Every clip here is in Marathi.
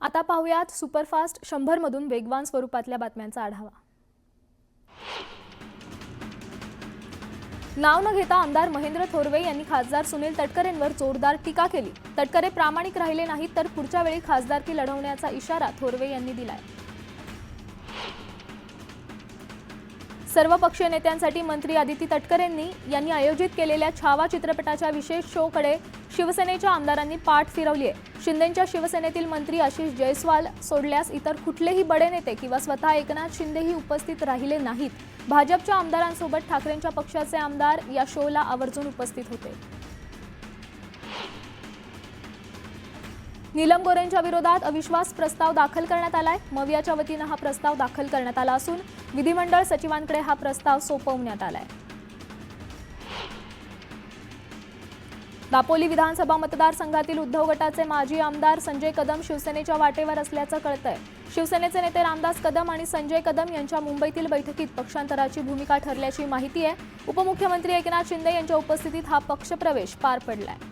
आता पाहूयात सुपरफास्ट 100 मधून वेगवान स्वरूपातल्या बातम्यांचा आढावा। नाव न घेता आमदार महेंद्र थोरवे यांनी खासदार सुनील तटकरेंवर जोरदार टीका केली। तटकरे प्रामाणिक राहिले नाहीत तर पुढच्या वेळी खासदारकी लढवण्याचा इशारा थोरवे यांनी दिलाय। सर्वपक्षीय नेत्यांसाठी मंत्री आदिती तटकरेंनी यांनी आयोजित केलेल्या छावा चित्रपटाच्या विशेष शोकडे शिवसेनेच्या आमदारांनी पाठ फिरवली आहे। शिंदेंच्या शिवसेनेतील मंत्री आशिष जयस्वाल सोडल्यास इतर कुठलेही बडे नेते किंवा स्वतः एकनाथ शिंदेही उपस्थित राहिले नाहीत। भाजपच्या आमदारांसोबत ठाकरेंच्या पक्षाचे आमदार या शोला आवर्जून उपस्थित होते। नीलम गोरेंच्या विरोधात अविश्वास प्रस्ताव दाखल करण्यात आलाय। मवियाच्या वतीने हा प्रस्ताव दाखल करण्यात आला असून विधिमंडळ सचिवांकडे हा प्रस्ताव सोपवण्यात आलाय। दापोली विधानसभा मतदारसंघातील उद्धव गटाचे माजी आमदार संजय कदम शिवसेनेच्या वाटेवर असल्याचं कळतंय। शिवसेनेचे नेते रामदास कदम आणि संजय कदम यांच्या मुंबईतील बैठकीत पक्षांतराची भूमिका ठरल्याची माहिती आहे। उपमुख्यमंत्री एकनाथ शिंदे यांच्या उपस्थितीत हा पक्षप्रवेश पार पडलाय।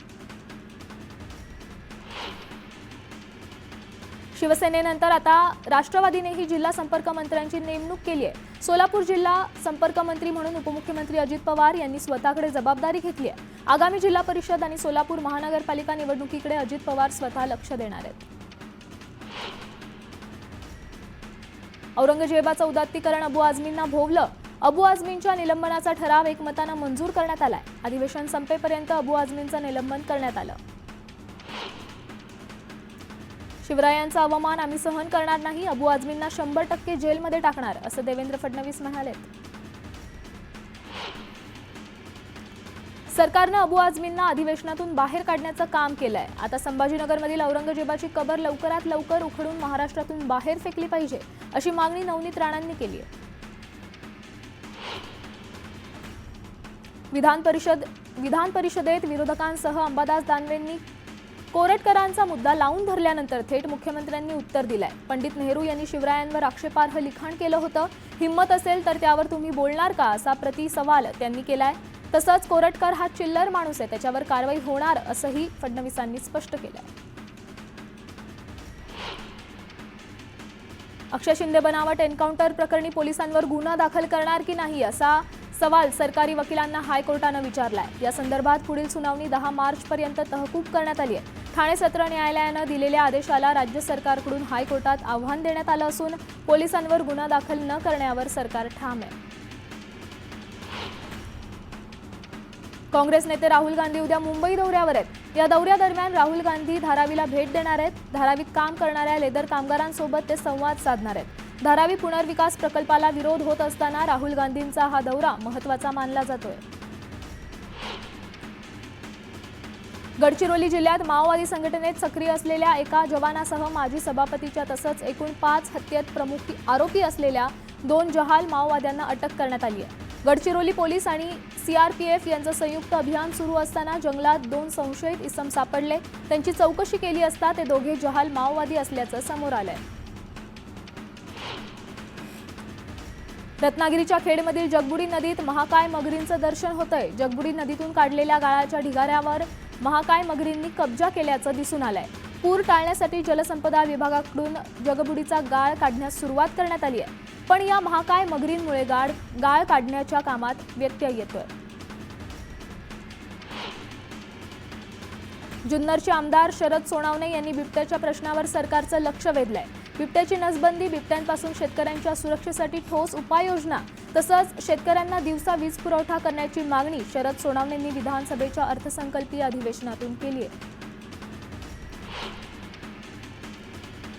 शिवसेनेनंतर आता राष्ट्रवादीनेही जिल्हा संपर्क मंत्र्यांची नेमणूक केली आहे। सोलापूर जिल्हा संपर्क मंत्री म्हणून उपमुख्यमंत्री अजित पवार यांनी स्वतःकडे जबाबदारी घेतली आहे। आगामी जिल्हा परिषद आणि सोलापूर महानगरपालिका निवडणुकीकडे अजित पवार स्वतः लक्ष देणार आहेत। औरंगजेबाचं उदात्तीकरण अबू आझमींना भोवलं। अबू आझमींच्या निलंबनाचा ठराव एकमतानं मंजूर करण्यात आलाय। अधिवेशन संपेपर्यंत अबू आझमींचं निलंबन करण्यात आलं। शिवरायांचा अवमान आम्ही सहन करणार नाही। अबू आझमींना 100% जेलमध्ये टाकणार असं देवेंद्र फडणवीस म्हणाले। सरकारनं अबू आझमींना अधिवेशनातून बाहेर काढण्याचं काम केलंय। आता संभाजीनगरमधील औरंगजेबाची कबर लवकरात लवकर उखडून महाराष्ट्रातून बाहेर फेकली पाहिजे अशी मागणी नवनीत राणांनी केली आहे। विधान परिषदेत विरोधकांसह अंबादास दानवेंनी कोरटकरांचा मुद्दा लावून धरल्यानंतर थेट मुख्यमंत्र्यांनी उत्तर दिलंय। पंडित नेहरू यांनी शिवरायांवर आक्षेपार्ह लिखाण केलं होतं। हिम्मत असेल तर त्यावर तुम्ही बोलणार का असा प्रतिसवाल त्यांनी केलाय। तसंच कोरटकर हा चिल्लर माणूस आहे, त्याच्यावर कारवाई होणार असंही फडणवीसांनी स्पष्ट केलंय। अक्षय शिंदे बनावट एन्काउंटर प्रकरणी पोलिसांवर गुन्हा दाखल करणार की नाही असा सवाल सरकारी वकिलांना हायकोर्टानं विचारलाय। या संदर्भात पुढील सुनावणी 10 मार्चपर्यंत तहकूब करण्यात आली आहे। ठाणे सत्र न्यायालयानं दिलेल्या आदेशाला राज्य सरकारकडून हायकोर्टात आव्हान देण्यात आलं असून पोलिसांवर गुन्हा दाखल न करण्यावर सरकार ठाम आहे। काँग्रेस नेते राहुल गांधी उद्या मुंबई दौऱ्यावर आहेत। या दौऱ्यादरम्यान राहुल गांधी धारावीला भेट देणार आहेत। धारावीत काम करणाऱ्या लेदर कामगारांसोबत ते संवाद साधणार आहेत। धारावी पुनर्विकास प्रकल्पाला विरोध होत असताना राहुल गांधींचा हा दौरा महत्त्वाचा मानला जातोय। गडचिरोली जिल्ह्यात माओवादी संघटनेत सक्रिय असलेल्या एका जवानासह माजी सभापतीच्या तसंच एकूण 5 हत्येत प्रमुख आरोपी असलेल्या 2 जहाल माओवाद्यांना अटक करण्यात आली आहे। गडचिरोली पोलीस आणि सीआरपीएफ यांचं संयुक्त अभियान सुरू असताना जंगलात 2 संशयित इसम सापडले। त्यांची चौकशी केली असता ते दोघे जहाल माओवादी असल्याचं समोर आलंय। रत्नागिरीच्या खेडमधील जगबुडी नदीत महाकाय मगरींचं दर्शन होतंय। जगबुडी नदीतून काढलेल्या गाळाच्या ढिगाऱ्यावर महाकाय मगरींनी कब्जा केल्याचं दिसून आलंय। पूर टाळण्यासाठी जलसंपदा विभागाकडून जगबुडीचा गाळ काढण्यास सुरुवात करण्यात आली आहे, पण या महाकाय मगरींमुळे गाळ काढण्याच्या कामात व्यत्यय येतोय। जुन्नरचे आमदार शरद सोनावणे यांनी बिबट्याच्या प्रश्नावर सरकारचं लक्ष वेधलंय। बिबट्याची नसबंदी, बिबट्यांपासून शेतकऱ्यांच्या सुरक्षेसाठी ठोस उपाययोजना तसंच शेतकऱ्यांना दिवसा वीज पुरवठा करण्याची मागणी शरद सोनावणेंनी विधानसभेच्या अर्थसंकल्पीय अधिवेशनातून केली आहे।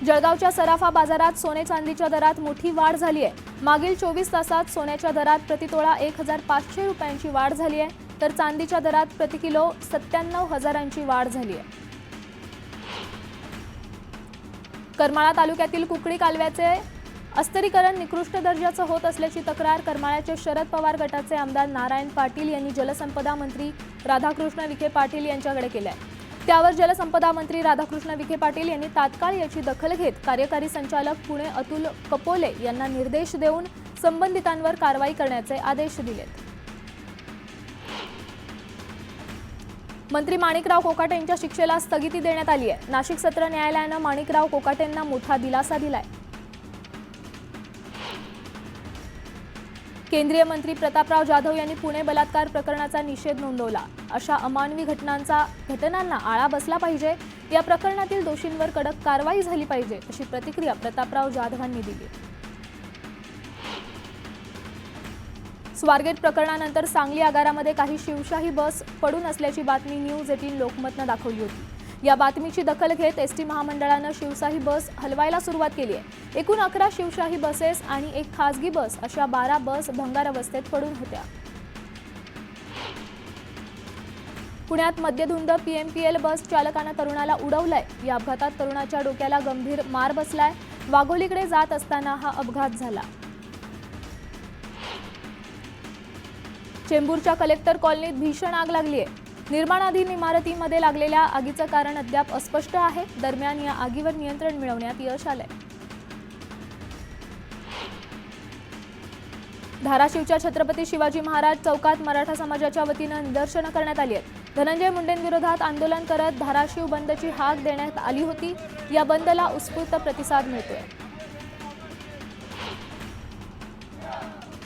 जळगावच्या सराफा बाजारात सोने चांदीच्या दरात मोठी वाढ झाली आहे। मागील 24 तासात सोन्याच्या दरात प्रतितोळा 1500 रुपयांची वाढ झाली आहे, तर चांदीच्या दरात प्रति किलो 97,000ची वाढ झाली आहे। करमाळा तालुक्यातील कुकडी कालव्याचे अस्तरीकरण निकृष्ट दर्जाचं होत असल्याची तक्रार करमाळ्याचे शरद पवार गटाचे आमदार नारायण पाटील यांनी जलसंपदा मंत्री राधाकृष्ण विखे पाटील यांच्याकडे केली आहे। त्यावर जलसंपदा मंत्री राधाकृष्ण विखे पाटील यांनी तात्काळ याची दखल घेत कार्यकारी संचालक पुणे अतुल कपोले यांना निर्देश देऊन संबंधितांवर कारवाई करण्याचे आदेश दिलेत। मंत्री माणिकराव कोकाटे यांच्या शिक्षेला स्थगिती देण्यात आली आहे. नाशिक सत्र न्यायालयानं माणिकराव कोकाटेंना मोठा दिलासा दिलाय. केंद्रीय मंत्री प्रतापराव जाधव यांनी पुणे बलात्कार प्रकरणाचा निषेध नोंदवला. अशा अमानवी घटनांना आळा बसला पाहिजे. या प्रकरणातील दोषींवर कडक कारवाई झाली पाहिजे अशी प्रतिक्रिया प्रतापराव जाधवांनी दिली. स्वारगेट प्रकरणानंतर सांगली आगारामध्ये काही शिवशाही बस पडून असल्याची बातमी न्यूज 18 लोकमतनं दाखवली होती. या बातमीची दखल घेत एसटी महामंडळानं शिवशाही बस हलवायला सुरुवात केली आहे. एकूण 11 शिवशाही बसेस आणि एक खासगी बस अशा 12 बस भंगार अवस्थेत पडून होत्या. पुण्यात मद्यधुंद पीएमपीएल बस चालकानं तरुणाला उडवलंय. या अपघातात तरुणाच्या डोक्याला गंभीर मार बसलाय. वाघोलीकडे जात असताना हा अपघात झाला. चेंबूरच्या कलेक्टर कॉलनीत भीषण आग लागली आहे. निर्माणाधीन इमारतीमध्ये लागलेल्या आगीचं कारण अद्याप अस्पष्ट आहे. दरम्यान या आगीवर नियंत्रण मिळवण्यात यश आलंय. धाराशिवच्या छत्रपती शिवाजी महाराज चौकात मराठा समाजाच्या वतीनं निदर्शनं करण्यात आली आहेत. धनंजय मुंडेंविरोधात आंदोलन करत धाराशिव बंदची हाक देण्यात आली होती. या बंदला उत्स्फूर्त प्रतिसाद मिळतोय.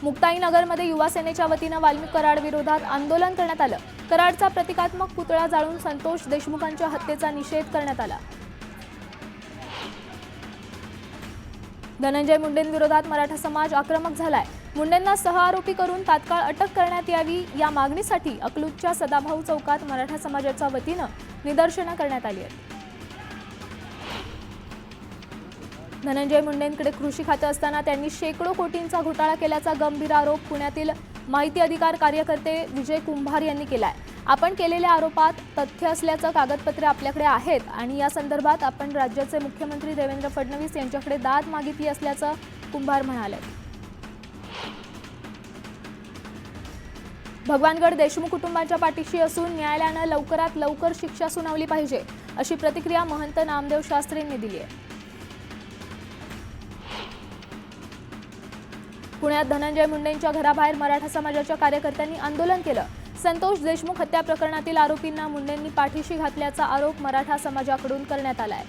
मुक्ताईनगरमध्ये युवा सेनेच्या वतीनं वाल्मिक कराड विरोधात आंदोलन करण्यात आलं. कराडचा प्रतिकात्मक पुतळा जाळून संतोष देशमुखांच्या हत्येचा निषेध करण्यात आला. धनंजय मुंडेंविरोधात मराठा समाज आक्रमक झालाय. मुंडेंना सहआरोपी करून तात्काळ अटक करण्यात यावी या मागणीसाठी अकलूजच्या सदाभाऊ चौकात मराठा समाजाच्या वतीनं निदर्शनं करण्यात आली आहेत. धनंजय मुंडेंकडे कृषी खाते असताना त्यांनी शेकडो कोटींचा घोटाळा केल्याचा गंभीर आरोप पुण्यातील माहिती अधिकार कार्यकर्ते विजय कुंभार यांनी केलाय. आपण केलेल्या आरोपात तथ्य असल्याचं कागदपत्रे आपल्याकडे आहेत आणि या संदर्भात आपण राज्याचे मुख्यमंत्री देवेंद्र फडणवीस यांच्याकडे दाद मागितली असल्याचं कुंभार म्हणाले. भगवानगड देशमुख कुटुंबाच्या पाठीशी असून न्यायालयानं लवकरात लवकर शिक्षा सुनावली पाहिजे अशी प्रतिक्रिया महंत नामदेव शास्त्रींनी दिली आहे. पुण्यात धनंजय मुंडेंच्या घराबाहेर मराठा समाजाच्या कार्यकर्त्यांनी आंदोलन केलं. संतोष देशमुख हत्या प्रकरणातील आरोपींना मुंडेंनी पाठीशी घातल्याचा आरोप मराठा समाजाकडून करण्यात आलाय.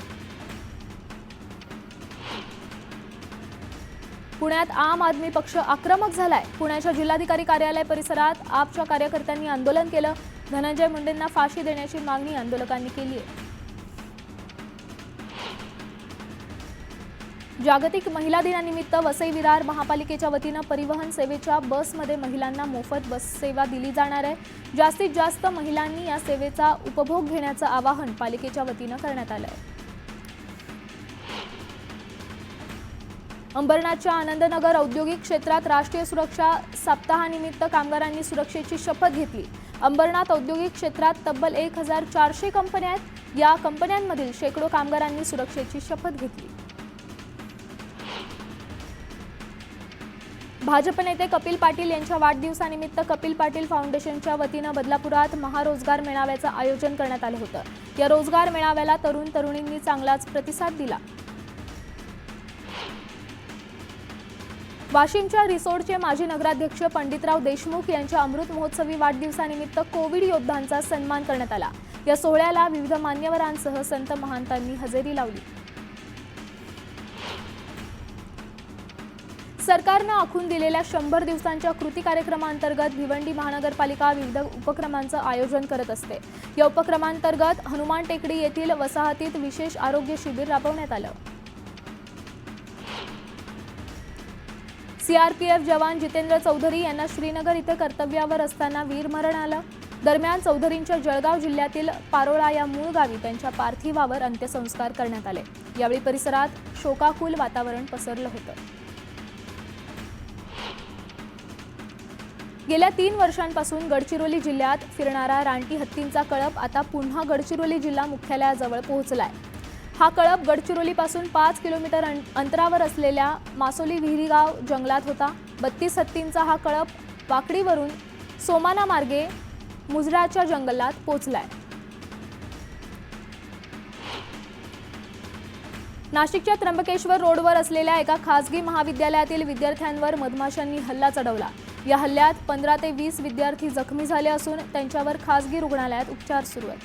पुण्यात आम आदमी पक्ष आक्रमक झालाय. पुण्याच्या जिल्हाधिकारी कार्यालय परिसरात आपच्या कार्यकर्त्यांनी आंदोलन केलं. धनंजय मुंडेंना फाशी देण्याची मागणी आंदोलकांनी केली आहे. जागतिक महिला दिनानिमित्त वसई विरार महापालिकेच्या वतीनं परिवहन सेवेच्या बसमध्ये महिलांना मोफत बस सेवा दिली जाणार आहे. जास्तीत जास्त महिलांनी या सेवेचा उपभोग घेण्याचं आवाहन पालिकेच्या वतीनं करण्यात आलं आहे. अंबरनाथच्या आनंदनगर औद्योगिक क्षेत्रात राष्ट्रीय सुरक्षा सप्ताहानिमित्त कामगारांनी सुरक्षेची शपथ घेतली. अंबरनाथ औद्योगिक क्षेत्रात तब्बल 1400 कंपन्या आहेत. या कंपन्यांमधील शेकडो कामगारांनी सुरक्षेची शपथ घेतली. भाजप नेते कपिल पाटील यांच्या वाढदिवसानिमित्त कपिल पाटील फाउंडेशनच्या वतीनं बदलापुरात महारोजगार मेळाव्याचं आयोजन करण्यात आलं होतं. या रोजगार मेळाव्याला तरुण तरुणींनी चांगलाच प्रतिसाद दिला. वाशिमच्या रिसोडचे माजी नगराध्यक्ष पंडितराव देशमुख यांच्या अमृत महोत्सवी वाढदिवसानिमित्त कोविड योद्धांचा सन्मान करण्यात आला. या सोहळ्याला विविध मान्यवरांसह संत महंतांनी हजेरी लावली. सरकारनं आखून दिलेल्या 100 दिवसांच्या कृती कार्यक्रमांतर्गत भिवंडी महानगरपालिका विविध उपक्रमांचं आयोजन करत असते. या उपक्रमांतर्गत हनुमान टेकडी येथील वसाहतीत विशेष आरोग्य शिबिर राबवण्यात आलं. सीआरपीएफ जवान जितेंद्र चौधरी यांना श्रीनगर इथं कर्तव्यावर असताना वीरमरण आलं. दरम्यान चौधरींच्या जळगाव जिल्ह्यातील पारोळा या मूळ गावी त्यांच्या पार्थिवावर अंत्यसंस्कार करण्यात आले. यावेळी परिसरात शोकाकुल वातावरण पसरलं होतं. गेल्या 3 वर्षांपासून गडचिरोली जिल्ह्यात फिरणारा रानटी हत्तींचा कळप आता पुन्हा गडचिरोली जिल्हा मुख्यालयाजवळ पोहोचलाय. हा कळप गडचिरोलीपासून 5 किलोमीटर अंतरावर असलेल्या मासोली विहिरीगाव जंगलात होता. 32 हत्तींचा हा कळप वाकडीवरून सोमाना मार्गे मुजराच्या जंगलात पोहोचलाय. नाशिकच्या त्र्यंबकेश्वर रोडवर असलेल्या एका खासगी महाविद्यालयातील विद्यार्थ्यांवर मधमाशांनी हल्ला चढवला. या हल्ल्यात 15 ते 20 विद्यार्थी जखमी झाले असून त्यांच्यावर खासगी रुग्णालयात उपचार सुरू आहेत.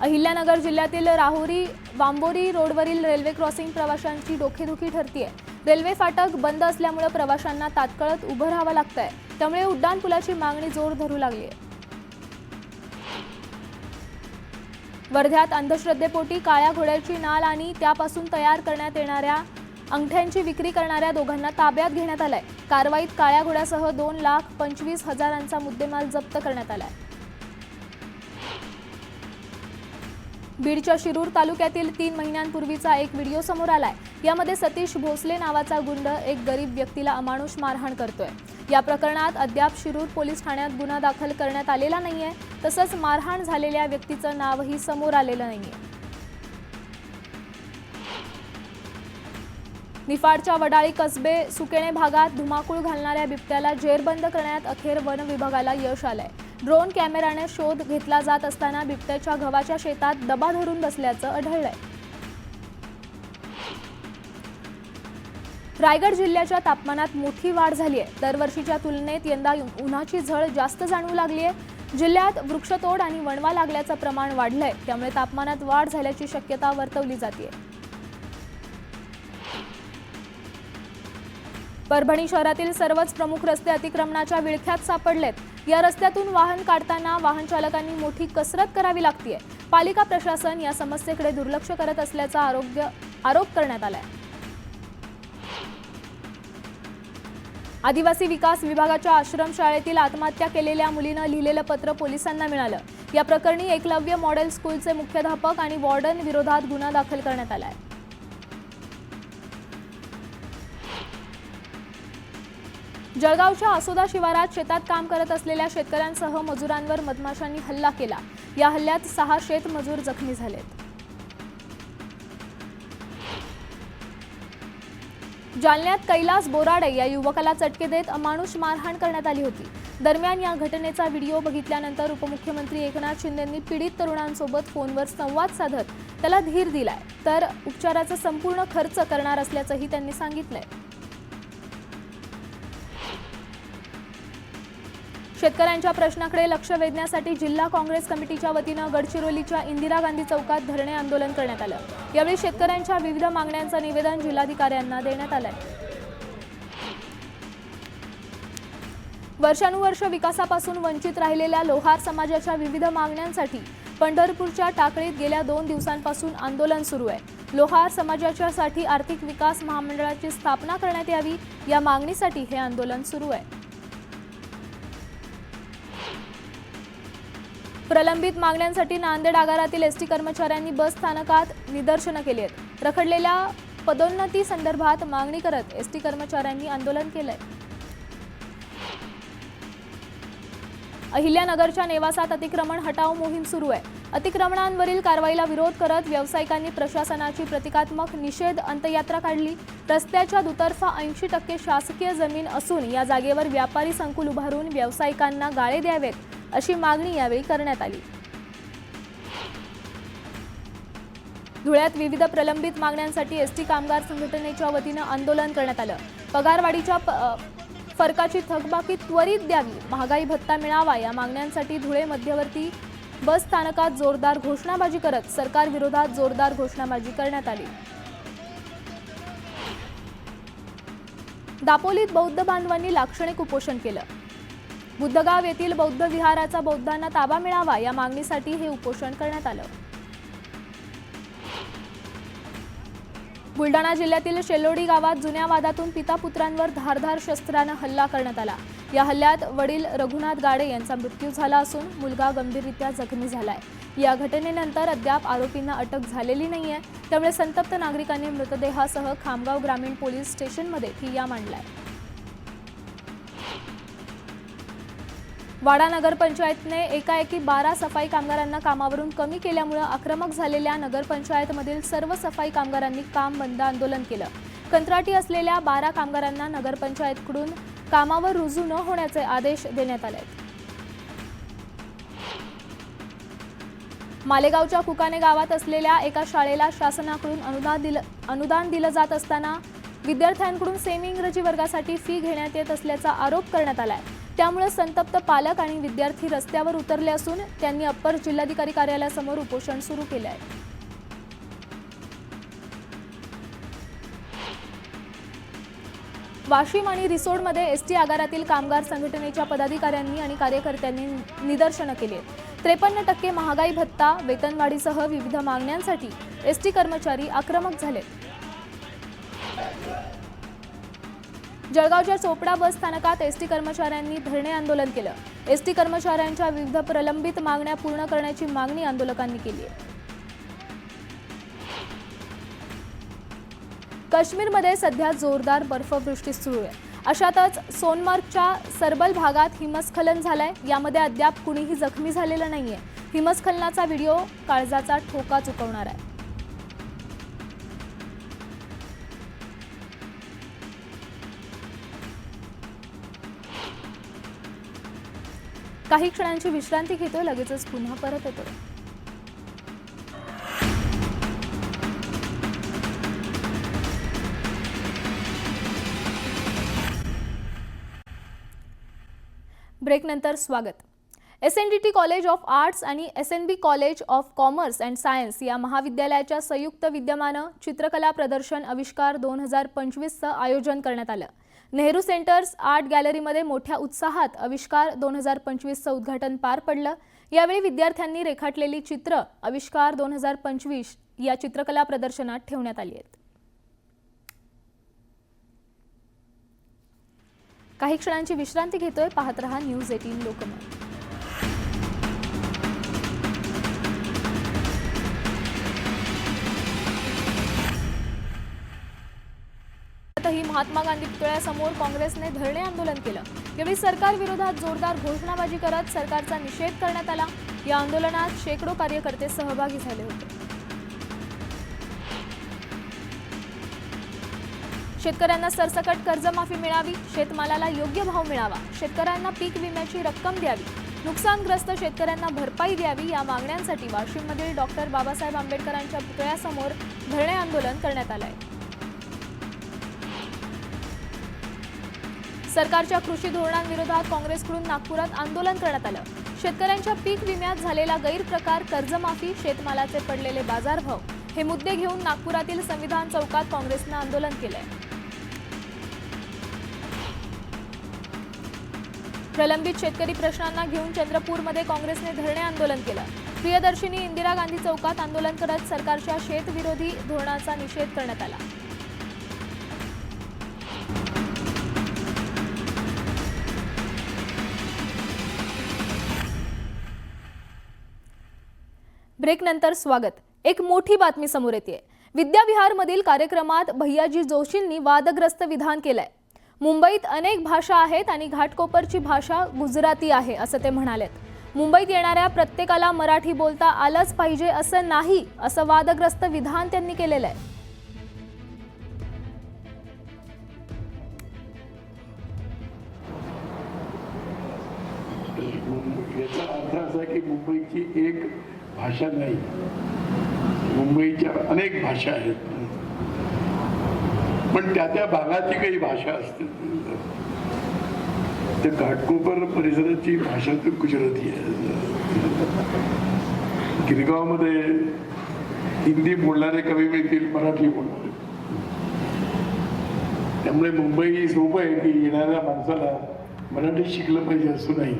अहिल्यानगर जिल्ह्यातील राहुरी वांबोरी रोडवरील रेल्वे क्रॉसिंग प्रवाशांची डोकेदुखी ठरतीये. रेल्वे फाटक बंद असल्यामुळे प्रवाशांना तात्काळ उभं राहावं लागतंय. त्यामुळे उड्डाणपुलाची मागणी जोर धरू लागली आहे. वर्ध्यात अंधश्रद्धेपोटी काळ्या घोड्याची नाल आणि त्यापासून तयार करण्यात येणाऱ्या अंगठ्यांची विक्री करणाऱ्या दोघांना ताब्यात घेण्यात आलंय. कारवाईत काळ्या घोड्यासह 2,25,000चा मुद्देमाल जप्त करण्यात आलाय. बीडच्या शिरूर तालुक्यातील 3 महिन्यांपूर्वीचा एक व्हिडिओ समोर आलाय. यामध्ये सतीश भोसले नावाचा गुंड एक गरीब व्यक्तीला अमानुष मारहाण करतोय. या प्रकरणात अद्याप शिरूर पोलीस ठाण्यात गुन्हा दाखल करण्यात आलेला नाहीये. तसंच मारहाण झालेल्या व्यक्तीचं नावही समोर आलेलं नाहीये. निफाडच्या वडाळी कसबे सुकेणे भागात धुमाकूळ घालणाऱ्या बिबट्याला जेरबंद करण्यात अखेर वन विभागाला यश आलंय. ड्रोन कॅमेराने शोध घेतला जात असताना बिबट्याच्या गव्हाच्या शेतात दबा धरून बसल्याचं आढळलंय. रायगड जिल्ह्याच्या तापमानात मोठी वाढ झाली आहे. दरवर्षीच्या तुलनेत यंदा उन्हाची झळ जास्त जाणवू लागली आहे. जिल्ह्यात वृक्षतोड आणि वणवा लागल्याचं प्रमाण वाढलंय. त्यामुळे तापमानात वाढ झाल्याची शक्यता वर्तवली जाते. परभणी शहरातील सर्वच प्रमुख रस्ते अतिक्रमणाच्या विळख्यात सापडलेत. या रस्त्यातून वाहन काढताना वाहन चालकांनी मोठी कसरत करावी लागतेय. पालिका प्रशासन या समस्येकडे दुर्लक्ष करत असल्याचा आरोप करण्यात आलाय. आदिवासी विकास विभागाच्या आश्रमशाळेतील आत्महत्या केलेल्या मुलीनं लिहिलेलं पत्र पोलिसांना मिळालं. या प्रकरणी एकलव्य मॉडेल स्कूलचे मुख्याध्यापक आणि वॉर्डन विरोधात गुन्हा दाखल करण्यात आलाय. जळगावच्या आसोदा शिवारात शेतात काम करत असलेल्या शेतकऱ्यांसह मजुरांवर मधमाशांनी हल्ला केला. या हल्ल्यात 6 शेतमजूर जखमी झालेत. जालन्यात कैलास बोराडे या युवकाला चटके देत अमानुष मारहाण करण्यात आली होती. दरम्यान या घटनेचा व्हिडिओ बघितल्यानंतर उपमुख्यमंत्री एकनाथ शिंदेंनी पीडित तरुणांसोबत फोनवर संवाद साधत त्याला धीर दिलाय. तर उपचाराचा संपूर्ण खर्च करणार असल्याचंही त्यांनी सांगितलंय. शेतकऱ्यांच्या प्रश्नाकडे लक्ष वेधण्यासाठी जिल्हा काँग्रेस कमिटीच्या वतीनं गडचिरोलीच्या इंदिरा गांधी चौकात धरणे आंदोलन करण्यात आलं. यावेळी शेतकऱ्यांच्या विविध मागण्यांचं निवेदन जिल्हाधिकाऱ्यांना देण्यात आलंय. वर्षानुवर्ष विकासापासून वंचित राहिलेल्या लोहार समाजाच्या विविध मागण्यांसाठी पंढरपूरच्या टाकळीत गेल्या 2 दिवसांपासून आंदोलन सुरू आहे. लोहार समाजाच्यासाठी आर्थिक विकास महामंडळाची स्थापना करण्यात यावी या मागणीसाठी हे आंदोलन सुरू आहे. प्रलंबित मागण्यांसाठी नांदेड आगारातील एसटी कर्मचाऱ्यांनी बस स्थानकात निदर्शनं केली आहेत. रखडलेल्या पदोन्नती संदर्भात मागणी करत एसटी कर्मचाऱ्यांनी आंदोलन केलंय. अहिल्यानगरच्या नेवासात अतिक्रमण हटाव मोहीम सुरू आहे. अतिक्रमणांवरील कारवाईला विरोध करत व्यावसायिकांनी प्रशासनाची प्रतिकात्मक निषेध अंत्ययात्रा काढली. रस्त्याच्या दुतर्फा 80% शासकीय जमीन असून या जागेवर व्यापारी संकुल उभारून व्यावसायिकांना गाळे द्यावेत अशी मागणी यावेळी करण्यात आली. धुळ्यात विविध प्रलंबित मागण्यांसाठी एसटी कामगार संघटनेच्या वतीनं आंदोलन करण्यात आलं. पगारवाढीच्या फरकाची थकबाकी त्वरित द्यावी, महागाई भत्ता मिळावा या मागण्यांसाठी धुळे मध्यवर्ती बस स्थानकात जोरदार घोषणाबाजी करत सरकार विरोधात जोरदार घोषणाबाजी करण्यात आली. दापोलीत बौद्ध बांधवांनी लाक्षणिक उपोषण केलं. बुद्धगाव येथील बौद्ध विहाराचा बौद्धांना ताबा मिळावा या मागणीसाठी हे उपोषण करण्यात आलं. बुलढाणा जिल्ह्यातील शेलोडी गावात जुन्या वादातून पिता पुत्रांवर धारधार शस्त्रानं हल्ला करण्यात आला. या हल्ल्यात वडील रघुनाथ गाडे यांचा मृत्यू झाला असून मुलगा गंभीररित्या जखमी झालाय. या घटनेनंतर अद्याप आरोपींना अटक झालेली नाहीये. त्यामुळे संतप्त नागरिकांनी मृतदेहासह खामगाव ग्रामीण पोलीस स्टेशनमध्ये ठिय्या मांडलाय. वाडा नगरपंचायतने एकाएकी 12 सफाई कामगारांना कामावरून कमी केल्यामुळे आक्रमक झालेल्या नगरपंचायतमधील सर्व सफाई कामगारांनी काम बंद आंदोलन केलं. कंत्राटी असलेल्या 12 कामगारांना नगरपंचायतकडून कामावर रुजू न होण्याचे आदेश देण्यात आले. मालेगावच्या कुकाने गावात असलेल्या एका शाळेला शासनाकडून अनुदान दिलं जात असताना विद्यार्थ्यांकडून सेमी इंग्रजी वर्गासाठी फी घेण्यात येत असल्याचा आरोप करण्यात आलाय। त्यामुळे संतप्त पालक आणि विद्यार्थी रस्त्यावर उतरले असून त्यांनी अप्पर जिल्हाधिकारी कार्यालयासमोर उपोषण सुरू केले आहे। वाशिम आणि रिसोडमध्ये एसटी आगारातील कामगार संघटनेच्या पदाधिकाऱ्यांनी आणि कार्यकर्त्यांनी निदर्शनं केली आहेत। 53% महागाई भत्ता, वेतनवाढीसह विविध मागण्यांसाठी एसटी कर्मचारी आक्रमक झाले। जळगावच्या चोपडा बस स्थानकात एसटी कर्मचाऱ्यांनी धरणे आंदोलन केलं। एसटी कर्मचाऱ्यांच्या विविध प्रलंबित मागण्या पूर्ण करण्याची मागणी आंदोलकांनी केली आहे। काश्मीरमध्ये सध्या जोरदार बर्फवृष्टी सुरू आहे। अशातच सोनमार्गच्या सरबल भागात हिमस्खलन झालंय। यामध्ये अद्याप कुणीही जखमी झालेलं नाहीये। हिमस्खलनाचा व्हिडिओ काळजाचा ठोका चुकवणार आहे। काही क्षणांची विश्रांती घेतोय, लगेचच पुन्हा परत येतोय। ब्रेकनंतर स्वागत। SNDT कॉलेज ऑफ आर्ट्स आणि SNB college of commerce and science या महाविद्यालयाच्या संयुक्त विद्यमानं चित्रकला प्रदर्शन आविष्कार 2025चं आयोजन करण्यात आलं। नेहरू सेंटर्स आर्ट गॅलरीमध्ये मोठ्या उत्साहात आविष्कार 2025चं उद्घाटन पार पडलं। यावेळी विद्यार्थ्यांनी रेखाटलेली चित्र आविष्कार 2025 या चित्रकला प्रदर्शनात ठेवण्यात आली आहेत। काही क्षणांची विश्रांती घेतोय, पाहत रहा न्यूज 18 लोकमत। ही महात्मा गांधी पुतळ्यासमोर काँग्रेसने धरणे आंदोलन केलं। यावेळी सरकार विरोधात जोरदार घोषणाबाजी करत सरकारचा निषेध करण्यात आला। या आंदोलनात शेकडो कार्यकर्ते सहभागी झाले होते। शेतकऱ्यांना सरसकट कर्जमाफी मिळावी, शेतमालाला योग्य भाव मिळावा, शेतकऱ्यांना पीक विम्याची रक्कम द्यावी, नुकसानग्रस्त शेतकऱ्यांना भरपाई द्यावी या मागण्यांसाठी वाशिममधील डॉक्टर बाबासाहेब आंबेडकरांच्या पुतळ्यासमोर धरणे आंदोलन करण्यात आले आहे। सरकारच्या कृषी धोरणांविरोधात काँग्रेसकडून नागपुरात आंदोलन करण्यात आलं। शेतकऱ्यांच्या पीक विम्यात झालेला गैरप्रकार, कर्जमाफी, शेतमालाचे पडलेले बाजारभाव हे मुद्दे घेऊन नागपुरातील संविधान चौकात काँग्रेसनं आंदोलन केलंय। प्रलंबित शेतकरी प्रश्नांना घेऊन चंद्रपूरमध्ये काँग्रेसने धरणे आंदोलन केलं। प्रियदर्शिनी इंदिरा गांधी चौकात आंदोलन करत सरकारच्या शेतविरोधी धोरणाचा निषेध करण्यात आला। ब्रेकनंतर स्वागत। एक मोठी बातमी समोर येते। विद्याविहारमधील कार्यक्रमात भैयाजी जोशींनी वादग्रस्त विधान केलंय। मुंबईत अनेक भाषा आहेत आणि घाटकोपरची भाषा गुजराती आहे असं ते म्हणालेत। मुंबईत येणाऱ्या प्रत्येकाला मराठी बोलता आलंच पाहिजे असं नाही, असं वादग्रस्त विधान त्यांनी केलेलं आहे। याचा अर्थ असा की मुंबईची एक भाषा नाही, मुंबईच्या अनेक भाषा आहेत, पण त्या भागाची काही भाषा असते। त्या घाटकोपर परिसराची भाषा तर गुजराती आहे। गिरगावमध्ये हिंदी बोलणारे कमी मिळतील, मराठी बोलणारे। त्यामुळे मुंबई सोपं आहे की येणाऱ्या माणसाला मराठी शिकलं पाहिजे असं नाही।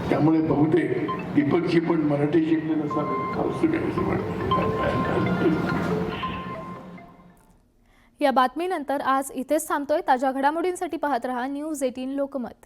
त्यामुळे बहुतेक दीपकजी पण मराठी शिकले नसावे। या बातमीनंतर आज इथेच थांबतोय। ताज्या घडामोडींसाठी पाहत रहा न्यूज 18 लोकमत।